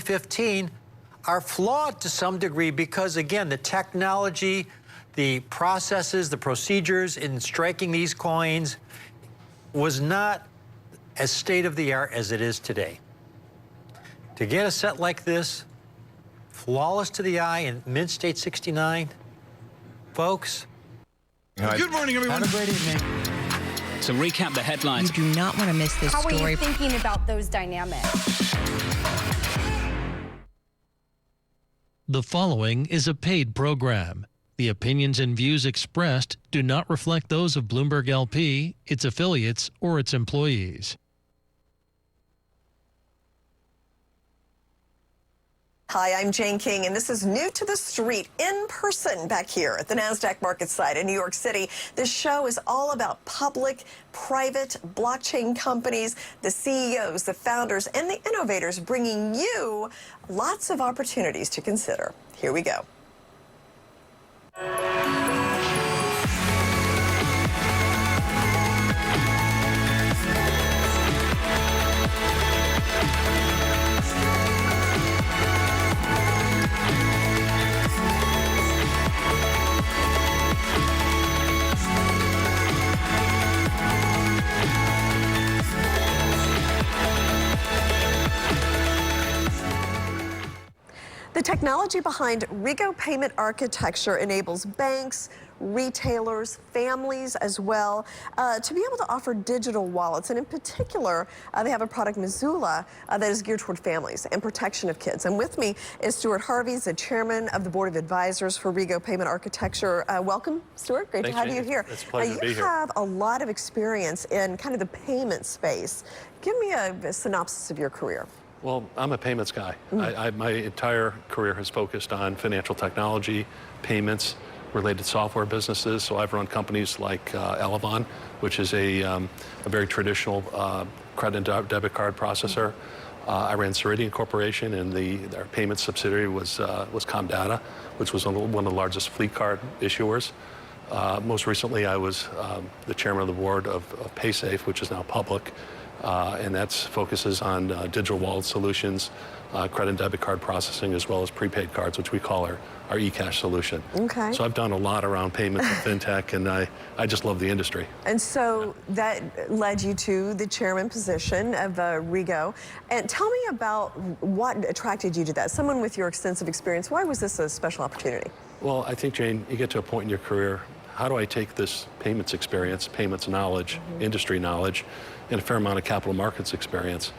2015 are flawed to some degree because, again, the technology, the processes, the procedures in striking these coins was not as state-of-the-art as it is today. To get a set like this, flawless to the eye in Mint-State 69, folks. Good morning, everyone. Have a great evening. To recap the headlines. You do not want to miss this story. How are you thinking about those dynamics? The following is a paid program. The opinions and views expressed do not reflect those of Bloomberg LP, its affiliates, or its employees. Hi, I'm Jane King, and this is New to the Street, in person back here at the NASDAQ market site in New York City. This show is all about public, private, blockchain companies, the CEOs, the founders, and the innovators, bringing you lots of opportunities to consider. Here we go. The technology behind Rego payment architecture enables banks, retailers, families as well, to be able to offer digital wallets. And in particular, they have a product, Missoula, that is geared toward families and protection of kids. And with me is Stewart Harvey, the chairman of the board of advisors for Rego Payment Architecture. Welcome, Stewart. Great to have you here. It's a pleasure to be here. You have a lot of experience in kind of the payment space. Give me a synopsis of your career. Well, I'm a payments guy. My entire career has focused on financial technology, payments, related software businesses. So I've run companies like Elavon, which is a very traditional credit and debit card processor. I ran Ceridian Corporation, and our payment subsidiary was Comdata, which was one of the largest fleet card issuers. Most recently, I was the chairman of the board of PaySafe, which is now public. And that focuses on digital wallet solutions, credit and debit card processing, as well as prepaid cards, which we call our eCash solution. Okay. So I've done a lot around payments and fintech, and I just love the industry. And so that led you to the chairman position of Rego. And tell me about what attracted you to that. Someone with your extensive experience, why was this a special opportunity? Well, I think, Jane, you get to a point in your career, how do I take this payments experience, payments knowledge, industry knowledge, and a fair amount of capital markets experience?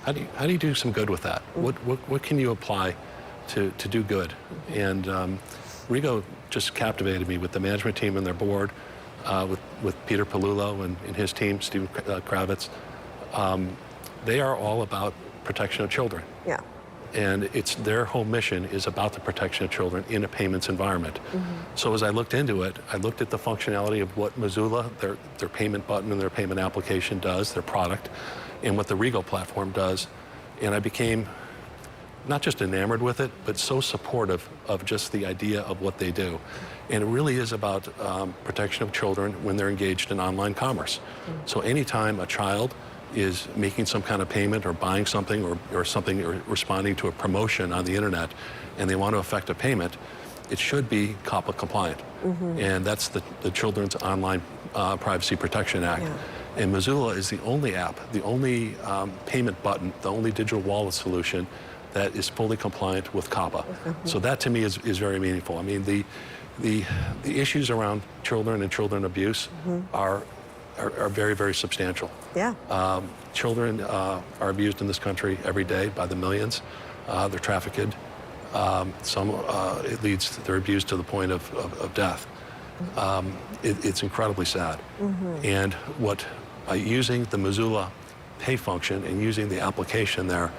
How do you do some good with that? What can you apply to do good? And Rego just captivated me with the management team and their board, with Peter Palullo and his team, Steve Kravitz. They are all about protection of children. Yeah. And their whole mission is about the protection of children in a payments environment. So as I looked into it, I looked at the functionality of what Missoula, their payment button and their payment application does, their product, and what the Rego platform does. And I became not just enamored with it, but so supportive of just the idea of what they do. And it really is about protection of children when they're engaged in online commerce. So anytime a child is making some kind of payment or buying something or responding to a promotion on the internet and they want to effect a payment, it should be COPPA compliant. And that's the Children's Online Privacy Protection Act. Yeah. And Missoula is the only app, the only payment button, the only digital wallet solution that is fully compliant with COPPA. So that to me is very meaningful. I mean, the issues around children and children abuse are very, very substantial. Yeah. Children are abused in this country every day by the millions. They're trafficked. They're abused to the point of death. It's incredibly sad. And by using the Missoula pay function and using the application there,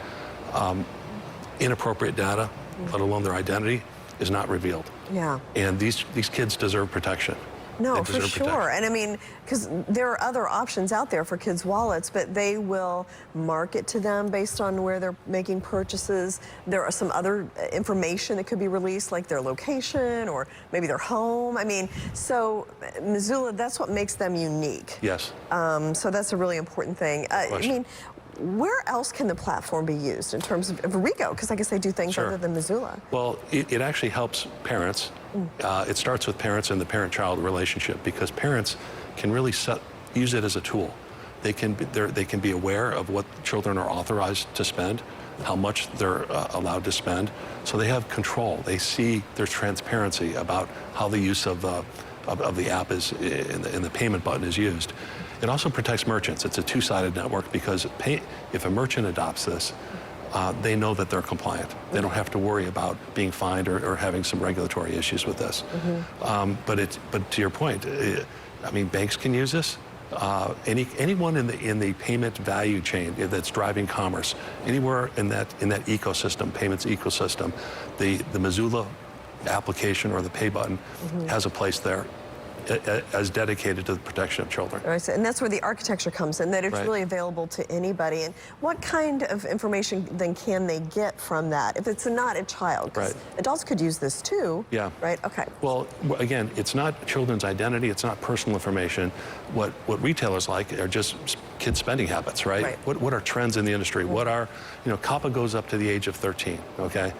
inappropriate data, let alone their identity, is not revealed. Yeah. And these kids deserve protection. No, for sure. And I mean, because there are other options out there for kids' wallets, but they will market to them based on where they're making purchases. There are some other information that could be released, like their location or maybe their home. I mean, so Missoula, that's what makes them unique. Yes. So that's a really important thing. I mean, Where else can the platform be used in terms of Rego? Because I guess they do things Sure. other than Missoula. Well, it actually helps parents. It starts with parents and the parent-child relationship, because parents can really use it as a tool. They can be aware of what children are authorized to spend, how much they're allowed to spend, so they have control. They see there's transparency about how the use of the app is and the payment button is used. It also protects merchants. It's a two-sided network, because if a merchant adopts this, they know that they're compliant. They don't have to worry about being fined or having some regulatory issues with this. But to your point, I mean, banks can use this. Anyone in the payment value chain that's driving commerce, anywhere in that ecosystem, payments ecosystem, the Missoula application or the pay button has a place there, as dedicated to the protection of children. All right, and that's where the architecture comes in, that it's Right. really available to anybody. And what kind of information then can they get from that if it's not a child? 'Cause Right. adults could use this too. Yeah. Right? Okay. Well, again, it's not children's identity, it's not personal information. What retailers like are just kids' spending habits, right? Right. What are trends in the industry? What are, COPPA goes up to the age of 13, okay?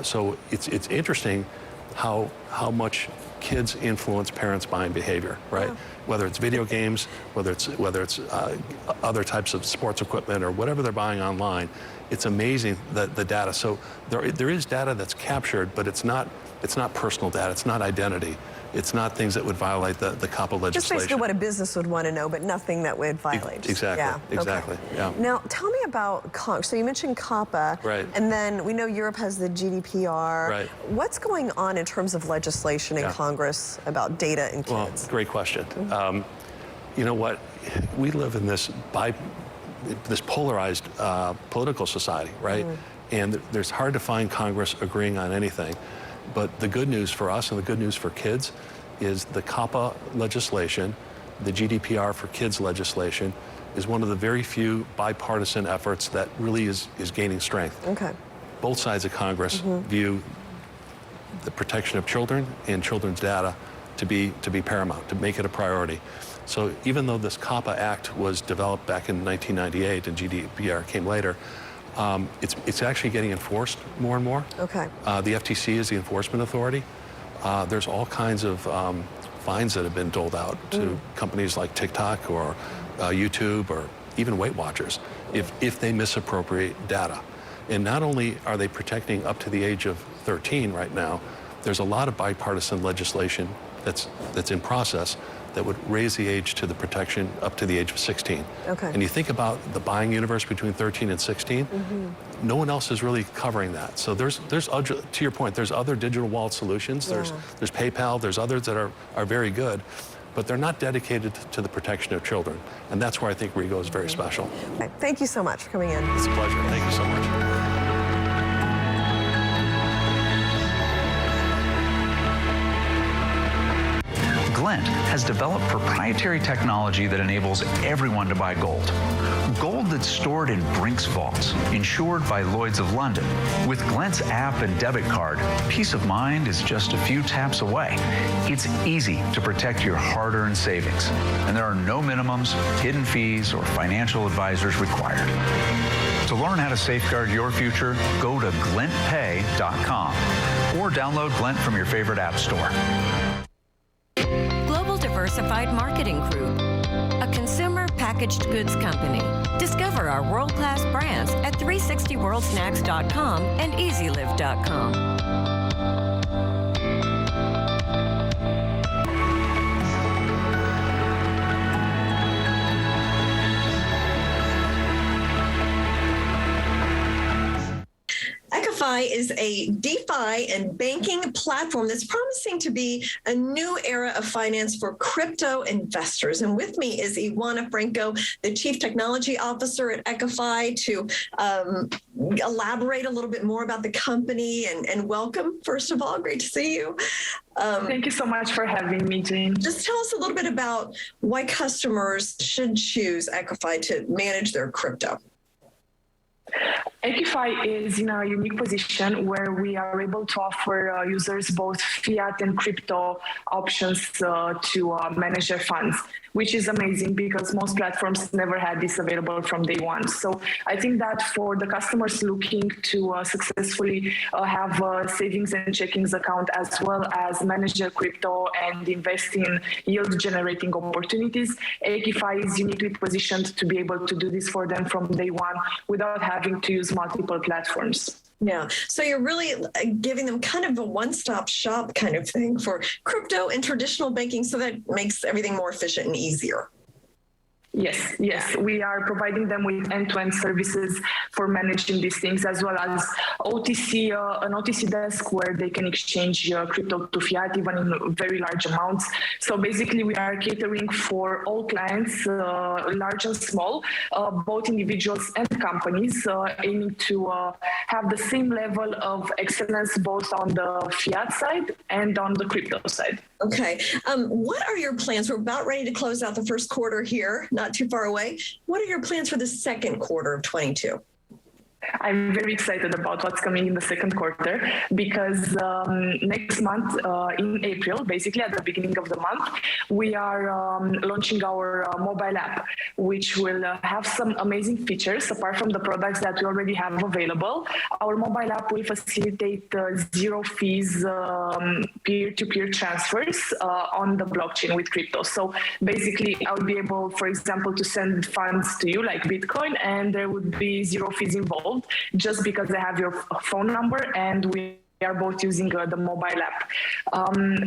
So it's interesting how much kids influence parents' buying behavior, right? Yeah. Whether it's video games, whether it's other types of sports equipment or whatever they're buying online, it's amazing the data. So there is data that's captured, but it's not personal data. It's not identity. It's not things that would violate the COPPA legislation. Just basically what a business would want to know, but nothing that would violate. Exactly. Yeah. Exactly. Okay. Yeah. Now, tell me about Congress. So you mentioned COPPA. Right. And then we know Europe has the GDPR. Right. What's going on in terms of legislation in Congress about data and kids? Well, great question. You know what? We live in this polarized political society, right? And there's hard to find Congress agreeing on anything. But the good news for us and the good news for kids is the COPPA legislation, the GDPR for kids legislation, is one of the very few bipartisan efforts that really is gaining strength. Okay. Both sides of Congress view the protection of children and children's data to be paramount, to make it a priority. So even though this COPPA Act was developed back in 1998 and GDPR came later, it's actually getting enforced more and more. Okay. The FTC is the enforcement authority. There's all kinds of fines that have been doled out to companies like TikTok or YouTube or even Weight Watchers if they misappropriate data. And not only are they protecting up to the age of 13 right now, there's a lot of bipartisan legislation that's in process that would raise the age to the protection up to the age of 16. Okay. And you think about the buying universe between 13 and 16, no one else is really covering that. So there's to your point, there's other digital wallet solutions. Yeah. There's PayPal, there's others that are very good, but they're not dedicated to the protection of children. And that's where I think Rego is very special. Okay. Thank you so much for coming in. It's a pleasure. Thank you so much. Glint has developed proprietary technology that enables everyone to buy gold. Gold that's stored in Brink's vaults, insured by Lloyd's of London. With Glint's app and debit card, peace of mind is just a few taps away. It's easy to protect your hard-earned savings, and there are no minimums, hidden fees, or financial advisors required. To learn how to safeguard your future, go to glintpay.com or download Glint from your favorite app store. Global Diversified Marketing Group, a consumer packaged goods company. Discover our world-class brands at 360worldsnacks.com and easylive.com. EQIFI is a DeFi and banking platform that's promising to be a new era of finance for crypto investors. And with me is Iwana Franco, the Chief Technology Officer at EQIFI, to elaborate a little bit more about the company and welcome, first of all. Great to see you. Thank you so much for having me, Jane. Just tell us a little bit about why customers should choose EQIFI to manage their crypto. EQIFI is in a unique position where we are able to offer users both fiat and crypto options to manage their funds, which is amazing because most platforms never had this available from day one. So I think that for the customers looking to successfully have a savings and checkings account as well as manage their crypto and invest in yield-generating opportunities, EQIFI is uniquely positioned to be able to do this for them from day one without having to use multiple platforms. Yeah, so you're really giving them kind of a one-stop shop kind of thing for crypto and traditional banking, so that makes everything more efficient and easier. Yes, we are providing them with end-to-end services for managing these things, as well as OTC, an OTC desk where they can exchange crypto to fiat, even in very large amounts. So basically, we are catering for all clients, large and small, both individuals and companies, aiming to have the same level of excellence both on the fiat side and on the crypto side. Okay. What are your plans? We're about ready to close out the first quarter here, not too far away. What are your plans for the second quarter of 22? I'm very excited about what's coming in the second quarter because next month in April, basically at the beginning of the month, we are launching our mobile app, which will have some amazing features apart from the products that we already have available. Our mobile app will facilitate zero fees peer-to-peer transfers on the blockchain with crypto. So basically, I would be able, for example, to send funds to you like Bitcoin, and there would be zero fees involved, just because I have your phone number and we are both using the mobile app.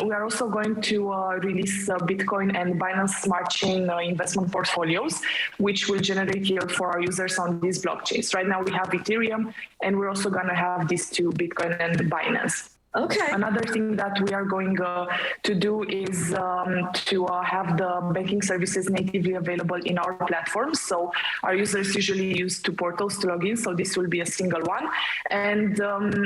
We are also going to release Bitcoin and Binance Smart Chain investment portfolios, which will generate yield for our users on these blockchains. Right now we have Ethereum, and we're also going to have these two, Bitcoin and Binance. Okay. Another thing that we are going to do is to have the banking services natively available in our platform. So our users usually use two portals to log in, so this will be a single one. And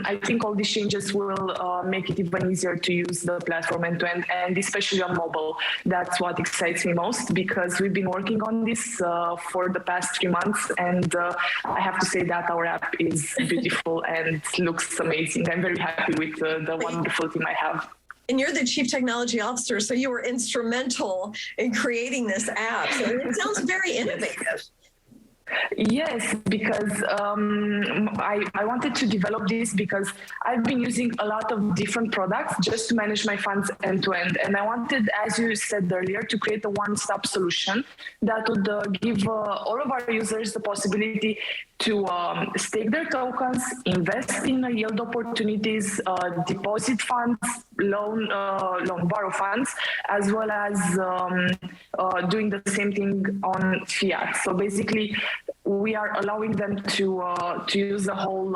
I think all these changes will make it even easier to use the platform end-to-end, and especially on mobile. That's what excites me most, because we've been working on this for the past 3 months, and I have to say that our app is beautiful and looks amazing. I'm very happy with the wonderful team I have. And you're the Chief Technology Officer, so you were instrumental in creating this app. So it sounds very innovative. Yes, because I wanted to develop this because I've been using a lot of different products just to manage my funds end to end. And I wanted, as you said earlier, to create a one-stop solution that would give all of our users the possibility to stake their tokens, invest in yield opportunities, deposit funds, loan borrow funds, as well as doing the same thing on fiat. So basically, we are allowing them to use the whole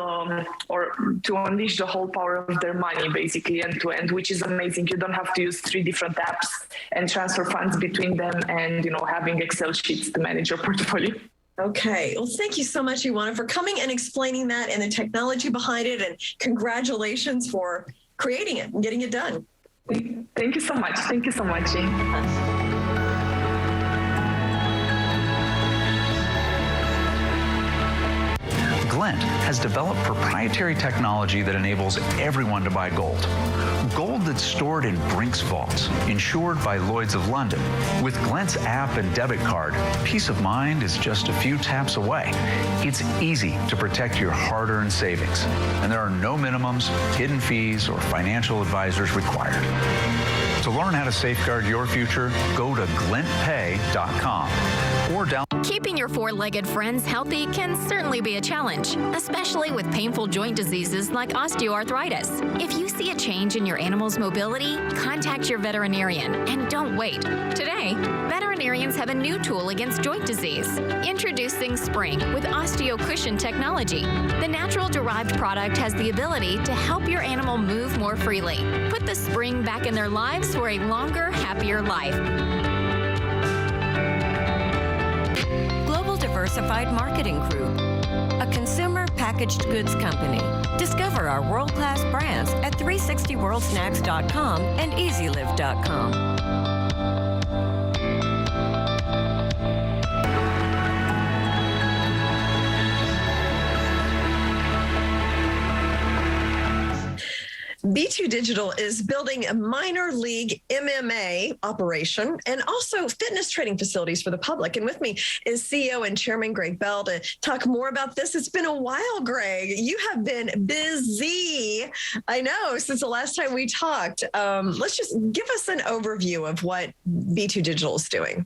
or to unleash the whole power of their money, basically end to end, which is amazing. You don't have to use 3 different apps and transfer funds between them, and having Excel sheets to manage your portfolio. Okay. Well, thank you so much, Iwana, for coming and explaining that and the technology behind it, and congratulations for creating it and getting it done. Thank you so much. Thank you so much, Jane. Glent has developed proprietary technology that enables everyone to buy gold. Gold that's stored in Brink's vaults, insured by Lloyd's of London. With Glent's app and debit card, peace of mind is just a few taps away. It's easy to protect your hard-earned savings, and there are no minimums, hidden fees, or financial advisors required. To learn how to safeguard your future, go to glentpay.com or download. Keeping your four-legged friends healthy can certainly be a challenge, especially with painful joint diseases like osteoarthritis. If you see a change in your animal's mobility, contact your veterinarian and don't wait. Today, veterinarians have a new tool against joint disease. Introducing Spring with OsteoCushion technology. The natural-derived product has the ability to help your animal move more freely. Put the spring back in their lives for a longer, happier life. Global Diversified Marketing Group, a consumer packaged goods company. Discover our world-class brands at 360worldsnacks.com and easylive.com. B2 Digital is building a minor league MMA operation and also fitness training facilities for the public. And with me is CEO and Chairman Greg Bell to talk more about this. It's been a while, Greg. You have been busy, I know, since the last time we talked. Let's just give us an overview of what B2 Digital is doing.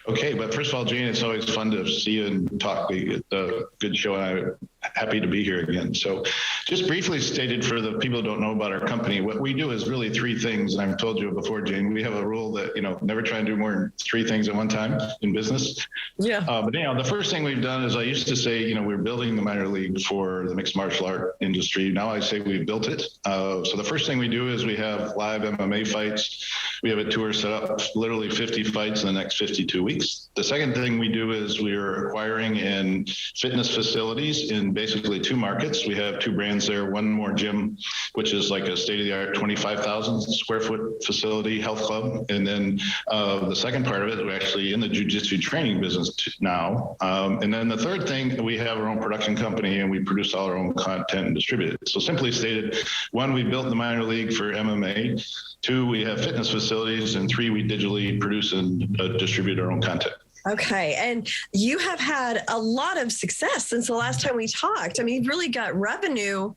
Okay, but first of all, Jane, it's always fun to see you and talk. It's a good show, and I'm happy to be here again. So just briefly stated for the people who don't know about our company, what we do is really three things, and I've told you before, Jane. We have a rule that, never try and do more than three things at one time in business. Yeah. But the first thing we've done is I used to say, we're building the minor league for the mixed martial art industry. Now I say we've built it. So the first thing we do is we have live MMA fights. We have a tour set up, literally 50 fights in the next 52 weeks. The second thing we do is we are acquiring in fitness facilities in basically two markets. We have two brands there, one more gym, which is like a state-of-the-art 25,000 square foot facility health club. And then the second part of it, we're actually in the jiu-jitsu training business now. And then the third thing, we have our own production company and we produce all our own content and distribute it. So simply stated, one, we built the minor league for MMA. Two, we have fitness facilities. And three, we digitally produce and distribute our own content. Okay. And you have had a lot of success since the last time we talked. I mean, you've really got revenue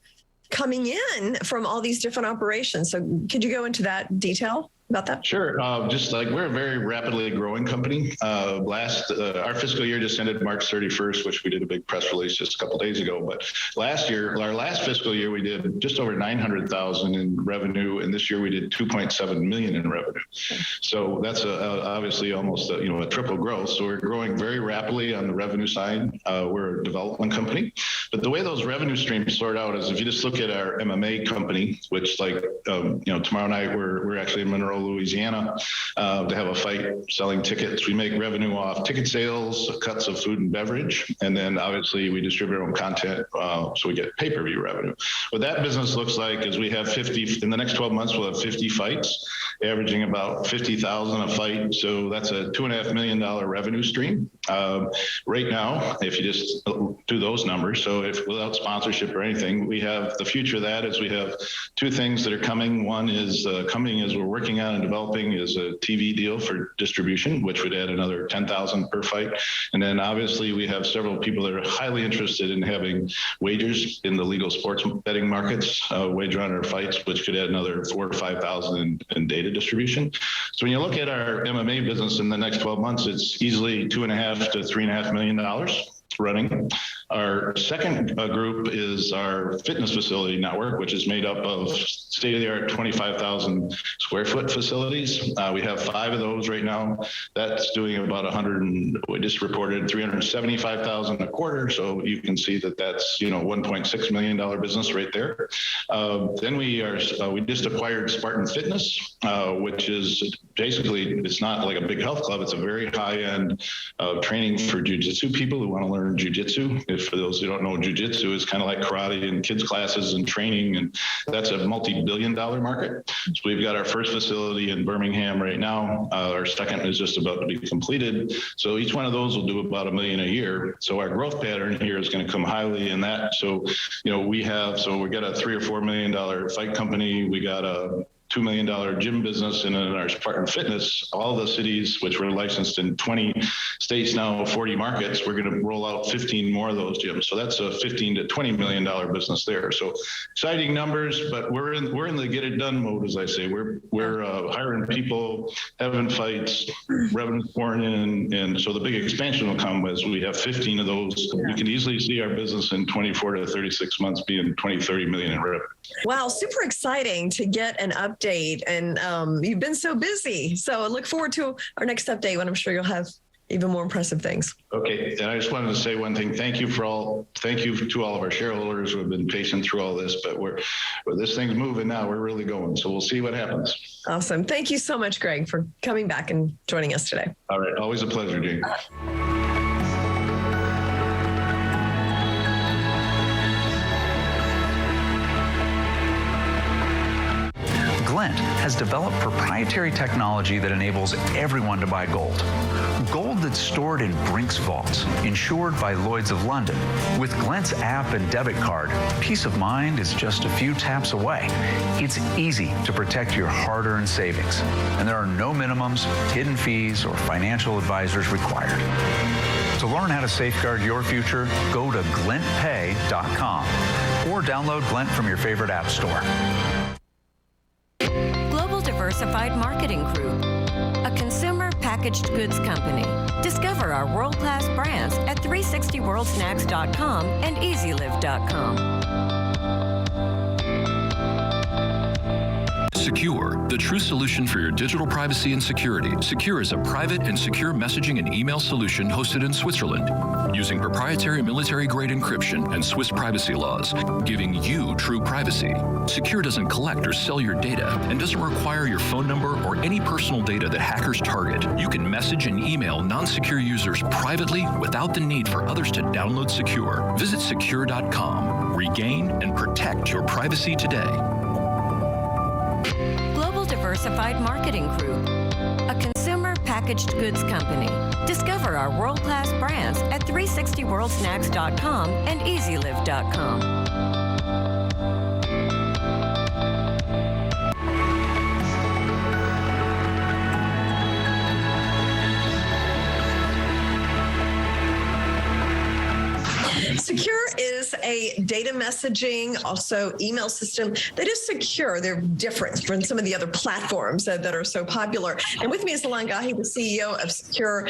coming in from all these different operations. So could you go into that detail about that? Sure. Just like we're a very rapidly growing company. Our fiscal year just ended March 31st, which we did a big press release just a couple of days ago. But our last fiscal year, we did just over 900,000 in revenue, and this year we did 2.7 million in revenue. So that's obviously almost a triple growth. So we're growing very rapidly on the revenue side. We're a development company, but the way those revenue streams sort out is if you just look at our MMA company, which tomorrow night we're actually in Monroe, Louisiana, to have a fight selling tickets. We make revenue off ticket sales, cuts of food and beverage, and then obviously we distribute our own content, so we get pay-per-view revenue. What that business looks like is we have 50, in the next 12 months, we'll have 50 fights, averaging about 50,000 a fight. So that's a $2.5 million revenue stream. Right now, if you just do those numbers, so if without sponsorship or anything, we have the future of that is we have two things that are coming. One is coming as we're working on and developing is a TV deal for distribution, which would add another 10,000 per fight. And then obviously we have several people that are highly interested in having wagers in the legal sports betting markets, wager on our fights, which could add another 4,000 to 5,000 in data distribution. So when you look at our MMA business in the next 12 months, it's easily $2.5 to $3.5 million running. Our second group is our fitness facility network, which is made up of state-of-the-art 25,000 square foot facilities. We have 5 of those right now. That's doing about we just reported 375,000 a quarter. So you can see that that's, $1.6 million business right there. Then we just acquired Spartan Fitness, which is basically, it's not like a big health club. It's a very high-end training for jiu-jitsu people who want to learn jiu-jitsu. For those who don't know, jiu-jitsu is kind of like karate and kids classes and training, and that's a multi-billion-dollar market. So we've got our first facility in Birmingham right now. Our second is just about to be completed. So each one of those will do about $1 million a year. So our growth pattern here is going to come highly in that. So, we got a $3 or $4 million fight company. We got a $2 million gym business, and in our Spartan Fitness, all the cities, which we're licensed in 20 states now, 40 markets, we're going to roll out 15 more of those gyms. So that's a $15 to $20 million business there. So exciting numbers, but we're in the get it done mode, as I say. We're hiring people, having fights, revenue pouring in, and so the big expansion will come as we have 15 of those. You can easily see our business in 24 to 36 months being 20-30 million in revenue. Wow, super exciting to get an update. And you've been so busy. So I look forward to our next update when I'm sure you'll have even more impressive things. Okay. And I just wanted to say one thing. Thank you to all of our shareholders who have been patient through all this, but this thing's moving now. We're really going. So we'll see what happens. Awesome. Thank you so much, Greg, for coming back and joining us today. All right. Always a pleasure, Jane. Glint has developed proprietary technology that enables everyone to buy gold. Gold that's stored in Brink's vaults, insured by Lloyd's of London. With Glint's app and debit card, peace of mind is just a few taps away. It's easy to protect your hard-earned savings, and there are no minimums, hidden fees, or financial advisors required. To learn how to safeguard your future, go to glintpay.com or download Glint from your favorite app store. Global Diversified Marketing Group, a consumer packaged goods company. Discover our world-class brands at 360worldsnacks.com and easylive.com. Secure, the true solution for your digital privacy and security. Secure is a private and secure messaging and email solution hosted in Switzerland, using proprietary military-grade encryption and Swiss privacy laws, giving you true privacy. Secure doesn't collect or sell your data and doesn't require your phone number or any personal data that hackers target. You can message and email non-secure users privately without the need for others to download Secure. Visit secure.com. Regain and protect your privacy today. Global Diversified Marketing Group, a consumer packaged goods company. Discover our world-class brands at 360worldsnacks.com and easylive.com. Secure is a data messaging, also email system that is secure. They're different from some of the other platforms that are so popular. And with me is Iwana Franco, the CEO of Secure,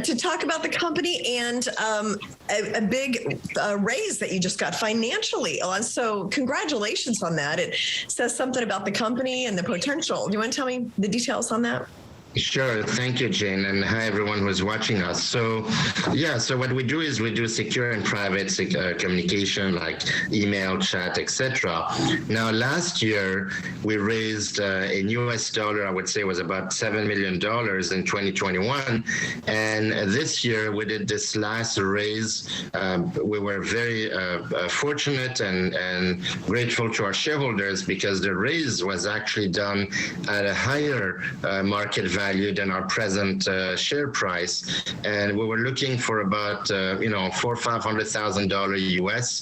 to talk about the company and a big raise that you just got financially. So congratulations on that. It says something about the company and the potential. Do you want to tell me the details on that? Sure. Thank you, Jane. And hi, everyone who's watching us. So, yeah, so what we do is we do secure and private communication like email, chat, etc. Now, last year, we raised in US dollar, I would say was about $7 million in 2021. And this year, we did this last raise. We were very fortunate and grateful to our shareholders because the raise was actually done at a higher market value than our present share price, and we were looking for about $400,000 or $500,000 US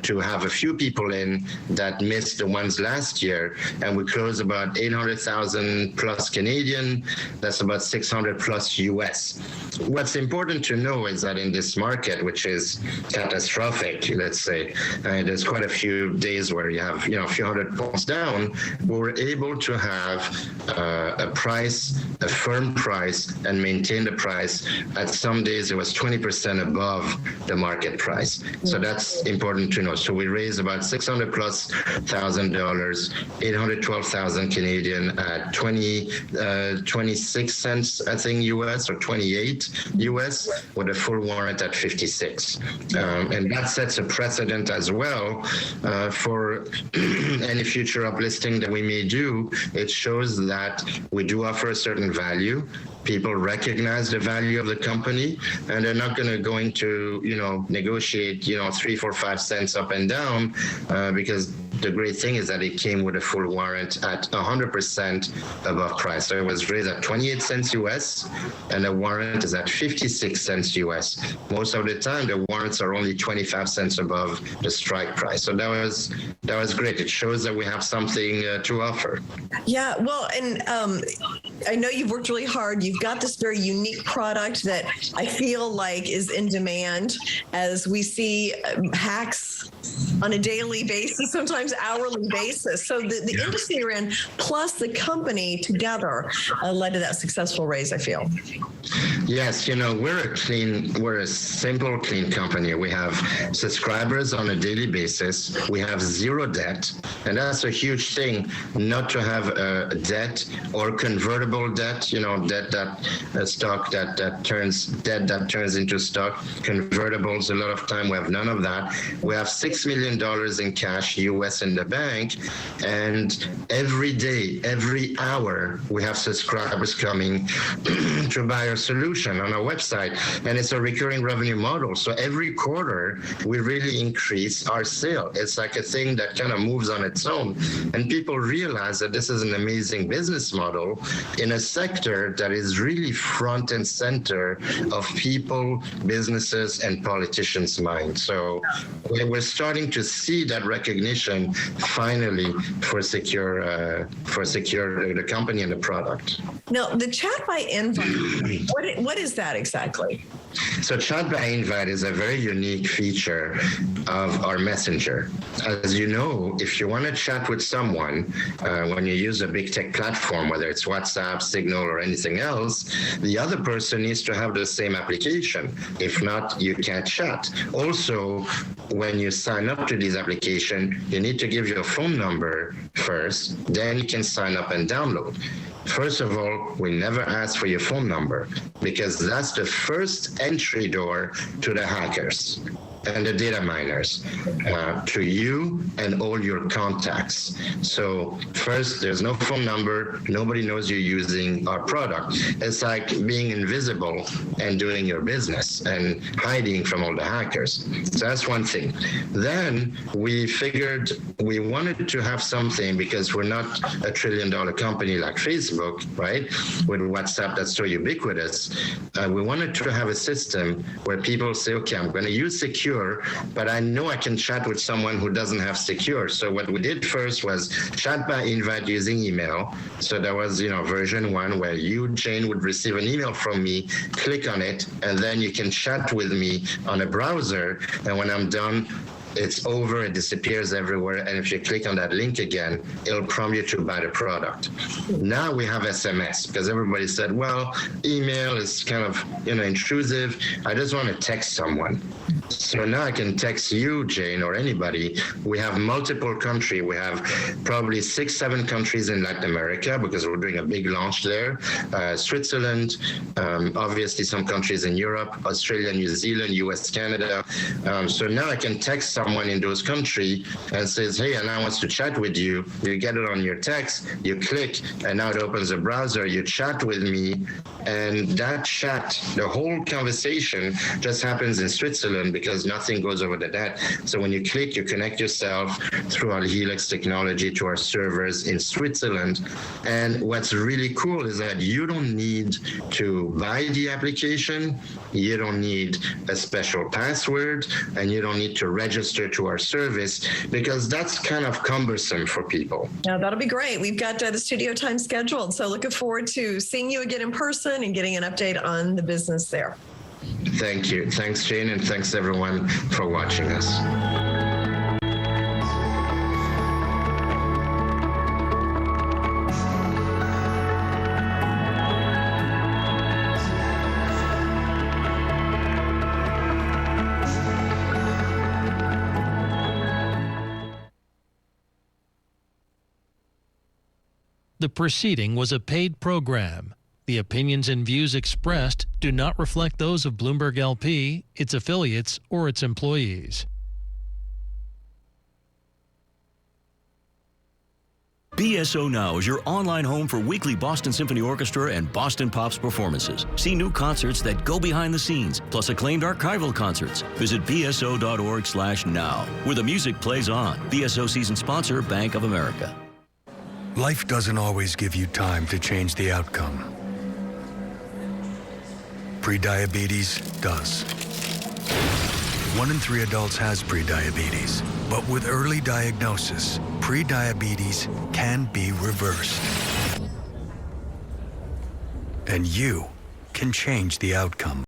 to have a few people in that missed the ones last year, and we closed about 800,000 plus Canadian. That's about 600 plus US. What's important to know is that in this market, which is catastrophic, let's say, there's quite a few days where you have a few hundred points down. We were able to have a firm price and maintain the price. At some days it was 20% above the market price. So that's important to know. So we raised about $600,000 plus, 812,000 Canadian at 26 cents, I think US, or 28 US, with a full warrant at 56. And that sets a precedent as well for any future uplisting that we may do. It shows that we do offer a certain value. People recognize the value of the company, and they're not going to negotiate 3, 4, 5 cents up and down because the great thing is that it came with a full warrant at 100% above price. So it was raised at 28 cents US, and the warrant is at 56 cents US. Most of the time, the warrants are only 25 cents above the strike price. So that was great. It shows that we have something to offer. Yeah, well, and I know you've worked really hard. You've got this very unique product that I feel like is in demand as we see hacks on a daily basis, sometimes hourly basis. So the industry you're in, plus the company together, led to that successful raise, I feel. Yes, we're a simple, clean company. We have subscribers on a daily basis. We have zero debt, and that's a huge thing, not to have debt or convertible debt, debt that turns into stock. Convertibles, a lot of time we have none of that. We have $6 million million in cash US in the bank, and every day, every hour, we have subscribers coming to buy our solution on our website, and it's a recurring revenue model. So every quarter, we really increase our sale. It's like a thing that kind of moves on its own, and people realize that this is an amazing business model in a sector that is really front and center of people, businesses, and politicians' minds. So we're starting to see that recognition finally for Secure, the company and the product. Now, the chat by invite, what is that exactly? So chat by invite is a very unique feature of our messenger. As you know, if you want to chat with someone, when you use a big tech platform, whether it's WhatsApp, Signal, or anything else, the other person needs to have the same application. If not, you can't chat. Also, when you sign up to this application, you need to give your phone number first, then you can sign up and download. First of all, we never ask for your phone number because that's the first entry door to the hackers and the data miners, to you and all your contacts. So first, there's no phone number. Nobody knows you're using our product. It's like being invisible and doing your business and hiding from all the hackers. So that's one thing. Then we figured we wanted to have something, because we're not a $1 trillion company like Facebook, right? With WhatsApp that's so ubiquitous. We wanted to have a system where people say, okay, I'm going to use Secure, but I know I can chat with someone who doesn't have Secure. So what we did first was chat by invite using email. So there was, version 1 where you, Jane, would receive an email from me, click on it, and then you can chat with me on a browser. And when I'm done, it's over, it disappears everywhere, and if you click on that link again, it'll prompt you to buy the product. Now we have SMS, because everybody said, well, email is kind of intrusive. I just want to text someone. So now I can text you, Jane, or anybody. We have multiple countries. We have probably 6-7 countries in Latin America, because we're doing a big launch there. Switzerland, obviously some countries in Europe, Australia, New Zealand, US, Canada. So now I can text someone in those countries and says, hey, and I want to chat with you. You get it on your text, you click, and now it opens a browser, you chat with me, and that chat, the whole conversation just happens in Switzerland because nothing goes over the net. So when you click, you connect yourself through our Helix technology to our servers in Switzerland. And what's really cool is that you don't need to buy the application, you don't need a special password, and you don't need to register to our service, because that's kind of cumbersome for people. Yeah, that'll be great. We've got the studio time scheduled, so looking forward to seeing you again in person and getting an update on the business there. Thank you. Thanks, Jane, and thanks everyone for watching us. The proceeding was a paid program. The opinions and views expressed do not reflect those of Bloomberg LP, its affiliates, or its employees. BSO Now is your online home for weekly Boston Symphony Orchestra and Boston Pops performances. See new concerts that go behind the scenes, plus acclaimed archival concerts. Visit bso.org/now, where the music plays on. BSO season sponsor, Bank of America. Life doesn't always give you time to change the outcome. Prediabetes does. 1 in 3 adults has prediabetes, but with early diagnosis, prediabetes can be reversed. And you can change the outcome.